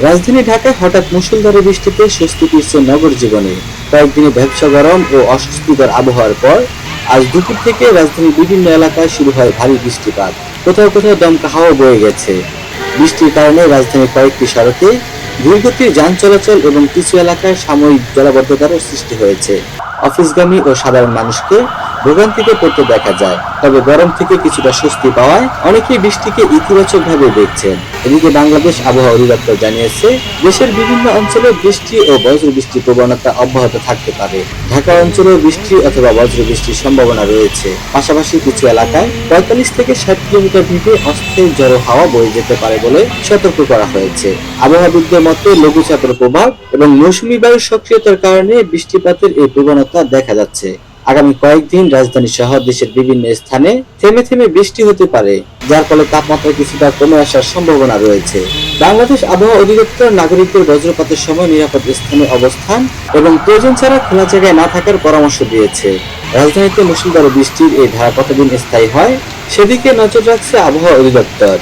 রাজধানী ঢাকায় হঠাৎ মুষলধারে বৃষ্টিতে স্বস্তি ফিরছে নগর জীবনে। কয়েকদিনে ভ্যাপসা গরম ও অস্বস্তিকর আবহাওয়ার পর আজ দুপুর থেকে রাজধানীর বিভিন্ন এলাকায় শুরু হয় ভারী বৃষ্টিপাত। কোথাও কোথাও দমকা হাওয়া বয়ে গেছে। বৃষ্টির কারণে রাজধানীর কয়েকটি সড়কে ধীরগতির যান চলাচল এবং কিছু এলাকায় সাময়িক জলাবদ্ধতারও সৃষ্টি হয়েছে। অফিসগামী ও সাধারণ মানুষকে ভোগান্তিতে পড়তে দেখা যায়। তবে গরম থেকে কিছুটা স্বস্তি পাওয়ায় অনেকেই বৃষ্টিকে ইতিবাচকভাবে দেখছেন। এদিকে বাংলাদেশ আবহাওয়া অধিদপ্তর জানিয়েছে, দেশের বিভিন্ন অঞ্চলে বৃষ্টি ও বজ্রবৃষ্টির প্রবণতা অব্যাহত থাকতে পারে। ঢাকা অঞ্চলেও বৃষ্টি অথবা বজ্রবৃষ্টির সম্ভাবনা রয়েছে। পাশাপাশি কিছু এলাকায় ৪৫ থেকে ৬০ কিলোমিটার বেগে অস্থায়ী ঝড়ো হাওয়া বয়ে যেতে পারে বলে সতর্ক করা হয়েছে। আবহাওয়াবিদদের মতে, লঘুচাপের প্রভাব এবং মৌসুমী বায়ুর সক্রিয়তার কারণে বৃষ্টিপাতের এই প্রবণতা দেখা যাচ্ছে। আগামী কয়েকদিন রাজধানী সহ দেশের বিভিন্ন স্থানে থেমে থেমে বৃষ্টি হতে পারে, যার ফলে তাপমাত্রা কিছুটা কমে আসার সম্ভাবনা রয়েছে। বাংলাদেশ আবহাওয়া অধিদপ্তর নাগরিকদের বজ্রপাতের সময় নিরাপদ স্থানে অবস্থান এবং প্রয়োজন ছাড়া খোলা জায়গায় না থাকার পরামর্শ দিয়েছে। রাজধানীতে মুষলধারে বৃষ্টির এই ধারা কতদিন স্থায়ী হয় সেদিকে নজর রাখছে আবহাওয়া অধিদপ্তর।